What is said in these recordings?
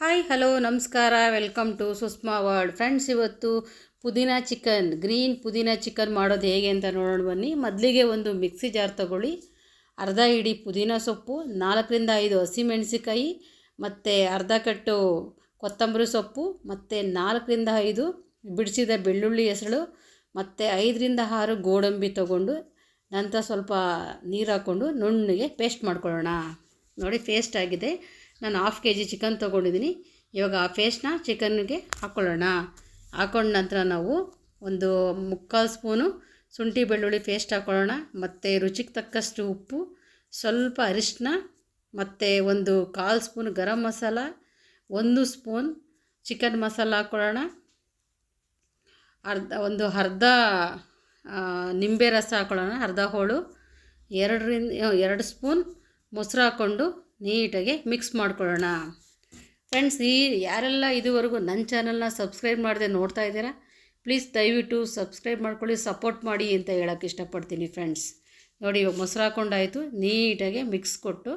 Hi hello ನಮಸ್ಕಾರ, welcome to Sushma world. Friends, ಇವತ್ತು ಪುದೀನಾ ಚಿಕನ್, ಗ್ರೀನ್ ಪುದೀನಾ ಚಿಕನ್ ಮಾಡೋದು ಹೇಗೆ ಅಂತ ನೋಡೋಣ ಬನ್ನಿ. ಮೊದಲಿಗೆ ಒಂದು ಮಿಕ್ಸಿ ಜಾರ್ ತಗೊಳ್ಳಿ. ಅರ್ಧ ಹಿಡಿ ಪುದೀನಾ ಸೊಪ್ಪು, 4ರಿಂದ 5 ಹಸಿಮೆಣಸಿಕಾಯಿ ಮತ್ತು ಅರ್ಧ ಕಟ್ಟು ಕೊತ್ತಂಬರಿ ಸೊಪ್ಪು ಮತ್ತು 4ರಿಂದ 5 ಬಿಡಿಸಿದ ಬೆಳ್ಳುಳ್ಳಿ ಹೆಸಳು ಮತ್ತು 5ರಿಂದ 6 ಗೋಡಂಬಿ ತಗೊಂಡು ನಂತರ ಸ್ವಲ್ಪ ನೀರು ಹಾಕ್ಕೊಂಡು ನುಣ್ಣಗೆ ಪೇಸ್ಟ್ ಮಾಡ್ಕೊಳ್ಳೋಣ. ನೋಡಿ, ಪೇಸ್ಟ್ ಆಗಿದೆ. ನಾನು 1/2 kg ಚಿಕನ್ ತೊಗೊಂಡಿದ್ದೀನಿ. ಇವಾಗ ಆ ಪೇಸ್ಟ್ನ ಚಿಕನ್ಗೆ ಹಾಕ್ಕೊಳ್ಳೋಣ. ಹಾಕ್ಕೊಂಡ ನಂತರ ನಾವು ಒಂದು 3/4 ಸ್ಪೂನು ಶುಂಠಿ ಬೆಳ್ಳುಳ್ಳಿ ಪೇಸ್ಟ್ ಹಾಕ್ಕೊಳ್ಳೋಣ. ಮತ್ತು ರುಚಿಗೆ ತಕ್ಕಷ್ಟು ಉಪ್ಪು, ಸ್ವಲ್ಪ ಅರಿಶಿನ ಮತ್ತು ಒಂದು 1/4 spoon garam masala, 1 spoon chicken masala ಹಾಕ್ಕೊಳ್ಳೋಣ. ಅರ್ಧ ನಿಂಬೆ ರಸ ಹಾಕ್ಕೊಳ್ಳೋಣ, ಅರ್ಧ ಹೋಳು. 2 ಸ್ಪೂನ್ ಮೊಸರು ಹಾಕ್ಕೊಂಡು ನೀಟಾಗಿ ಮಿಕ್ಸ್ ಮಾಡ್ಕೊಳ್ಳೋಣ. ಫ್ರೆಂಡ್ಸ್, ಯಾರೆಲ್ಲ ಇದುವರೆಗೂ ನನ್ನ ಚಾನಲ್ನ ಸಬ್ಸ್ಕ್ರೈಬ್ ಮಾಡದೆ ನೋಡ್ತಾ ಇದ್ದೀರಾ, ಪ್ಲೀಸ್ ದಯವಿಟ್ಟು ಸಬ್ಸ್ಕ್ರೈಬ್ ಮಾಡ್ಕೊಳ್ಳಿ, ಸಪೋರ್ಟ್ ಮಾಡಿ ಅಂತ ಹೇಳೋಕ್ಕೆ ಇಷ್ಟಪಡ್ತೀನಿ. ಫ್ರೆಂಡ್ಸ್ ನೋಡಿ, ಇವಾಗ ಮೊಸರು ಹಾಕ್ಕೊಂಡಾಯಿತು. ನೀಟಾಗಿ ಮಿಕ್ಸ್ ಕೊಟ್ಟು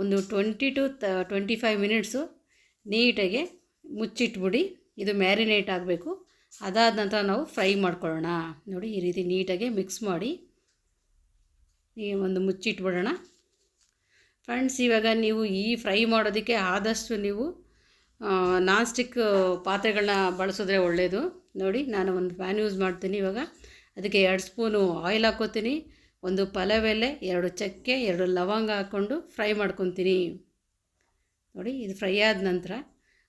ಒಂದು 20 to 25 ಮಿನಿಟ್ಸು ನೀಟಾಗಿ ಮುಚ್ಚಿಟ್ಬಿಡಿ. ಇದು ಮ್ಯಾರಿನೇಟ್ ಆಗಬೇಕು. ಅದಾದ ನಂತರ ನಾವು ಫ್ರೈ ಮಾಡ್ಕೊಳ್ಳೋಣ. ನೋಡಿ, ಈ ರೀತಿ ನೀಟಾಗಿ ಮಿಕ್ಸ್ ಮಾಡಿ ಒಂದು ಮುಚ್ಚಿಟ್ಬಿಡೋಣ. ಫ್ರೆಂಡ್ಸ್, ಇವಾಗ ನೀವು ಈ ಫ್ರೈ ಮಾಡೋದಕ್ಕೆ ಆದಷ್ಟು ನೀವು ನಾನ್ ಸ್ಟಿಕ್ ಪಾತ್ರೆಗಳನ್ನ ಬಳಸಿದ್ರೆ ಒಳ್ಳೆಯದು. ನೋಡಿ, ನಾನು ಒಂದು ಪ್ಯಾನ್ ಯೂಸ್ ಮಾಡ್ತೀನಿ. ಇವಾಗ ಅದಕ್ಕೆ 2 ಸ್ಪೂನು ಆಯಿಲ್ ಹಾಕ್ಕೋತೀನಿ. ಒಂದು ಪಲಾವ್ ಎಲೆ, 2 ಚಕ್ಕೆ, 2 ಲವಂಗ ಹಾಕ್ಕೊಂಡು ಫ್ರೈ ಮಾಡ್ಕೊತೀನಿ. ನೋಡಿ, ಇದು ಫ್ರೈ ಆದ ನಂತರ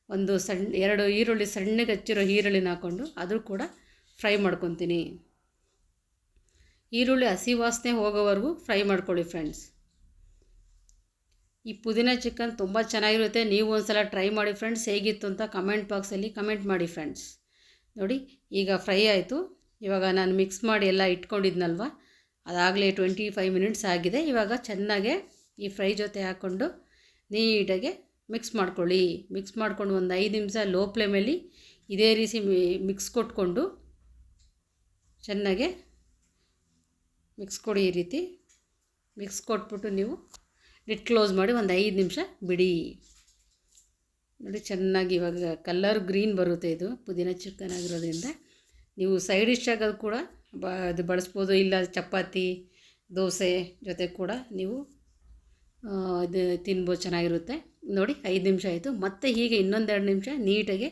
ಒಂದು 2 ಈರುಳ್ಳಿ, ಸಣ್ಣಗೆ ಹಚ್ಚಿರೋ ಈರುಳ್ಳಿನ ಹಾಕ್ಕೊಂಡು ಅದು ಕೂಡ ಫ್ರೈ ಮಾಡ್ಕೊತೀನಿ. ಈರುಳ್ಳಿ ಹಸಿ ವಾಸನೆ ಹೋಗೋವರೆಗೂ ಫ್ರೈ ಮಾಡ್ಕೊಳ್ಳಿ. ಫ್ರೆಂಡ್ಸ್, ಈ ಪುದೀನಾ ಚಿಕನ್ ತುಂಬ ಚೆನ್ನಾಗಿರುತ್ತೆ. ನೀವು ಒಂದು ಸಲ ಟ್ರೈ ಮಾಡಿ ಫ್ರೆಂಡ್ಸ್. ಹೇಗಿತ್ತು ಅಂತ ಕಮೆಂಟ್ ಬಾಕ್ಸಲ್ಲಿ ಕಮೆಂಟ್ ಮಾಡಿ ಫ್ರೆಂಡ್ಸ್. ನೋಡಿ, ಈಗ ಫ್ರೈ ಆಯಿತು. ಇವಾಗ ನಾನು ಮಿಕ್ಸ್ ಮಾಡಿ ಎಲ್ಲ ಇಟ್ಕೊಂಡಿದ್ನಲ್ವ, ಅದಾಗಲೇ 25 ಮಿನಿಟ್ಸ್ ಆಗಿದೆ. ಇವಾಗ ಚೆನ್ನಾಗೆ ಈ ಫ್ರೈ ಜೊತೆ ಹಾಕ್ಕೊಂಡು ನೀಟಾಗಿ ಮಿಕ್ಸ್ ಮಾಡ್ಕೊಳ್ಳಿ. ಮಿಕ್ಸ್ ಮಾಡ್ಕೊಂಡು ಒಂದು 5 ನಿಮಿಷ ಲೋ ಫ್ಲೇಮಲ್ಲಿ ಇದೇ ರೀತಿ ಮಿಕ್ಸ್ ಕೊಟ್ಕೊಂಡು ಚೆನ್ನಾಗೆ ಮಿಕ್ಸ್ ಕೊಡಿ. ಈ ರೀತಿ ಮಿಕ್ಸ್ ಕೊಟ್ಬಿಟ್ಟು ನೀವು ಲಿಡ್ ಕ್ಲೋಸ್ ಮಾಡಿ ಒಂದು 5 ನಿಮಿಷ ಬಿಡಿ. ನೋಡಿ, ಚೆನ್ನಾಗಿ ಇವಾಗ ಕಲ್ಲರ್ ಗ್ರೀನ್ ಬರುತ್ತೆ. ಇದು ಪುದೀನಾ ಚಿಕನ್ ಆಗಿರೋದ್ರಿಂದ ನೀವು ಸೈಡ್ ಡಿಶ್ ಆಗೋದು ಕೂಡ ಅದು ಬಳಸ್ಬೋದು. ಇಲ್ಲ ಚಪಾತಿ, ದೋಸೆ ಜೊತೆ ಕೂಡ ನೀವು ಇದು ತಿನ್ಬೋದು, ಚೆನ್ನಾಗಿರುತ್ತೆ. ನೋಡಿ, 5 ನಿಮಿಷ ಆಯಿತು. ಮತ್ತು ಹೀಗೆ ಇನ್ನೊಂದು 2 ನಿಮಿಷ ನೀಟಾಗಿ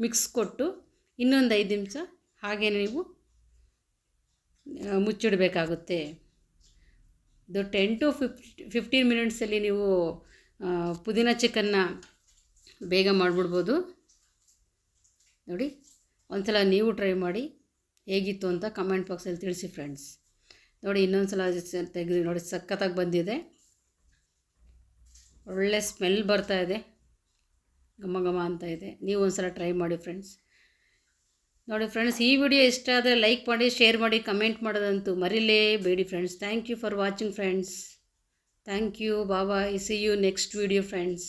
ಮಿಕ್ಸ್ ಕೊಟ್ಟು ಇನ್ನೊಂದು 5 ನಿಮಿಷ ಹಾಗೇ ನೀವು ಮುಚ್ಚಿಡಬೇಕಾಗುತ್ತೆ. ಇದು 10 to 15 ಮಿನಿಟ್ಸಲ್ಲಿ ನೀವು ಪುದೀನಾ ಚಿಕನ್ನ ಬೇಗ ಮಾಡಿಬಿಡ್ಬೋದು. ನೋಡಿ, ಒಂದ್ಸಲ ನೀವು ಟ್ರೈ ಮಾಡಿ ಹೇಗಿತ್ತು ಅಂತ ಕಮೆಂಟ್ ಬಾಕ್ಸಲ್ಲಿ ತಿಳಿಸಿ ಫ್ರೆಂಡ್ಸ್. ನೋಡಿ, ಇನ್ನೊಂದು ಸಲ ತೆಗೆದು ನೋಡಿ, ಸಖತ್ತಾಗಿ ಬಂದಿದೆ. ಒಳ್ಳೆ ಸ್ಮೆಲ್ ಬರ್ತಾ ಇದೆ, ಘಮ ಘಮ ಅಂತ ಇದೆ. ನೀವು ಒಂದು ಸಲ ಟ್ರೈ ಮಾಡಿ ಫ್ರೆಂಡ್ಸ್. ನೋಡಿ ಫ್ರೆಂಡ್ಸ್, ಈ ವಿಡಿಯೋ ಇಷ್ಟ ಆದರೆ ಲೈಕ್ ಮಾಡಿ, ಶೇರ್ ಮಾಡಿ, ಕಮೆಂಟ್ ಮಾಡೋದಂತೂ ಮರಿಲೇಬೇಡಿ friends. Thank you for watching friends. Thank you. Bye. See you next video friends.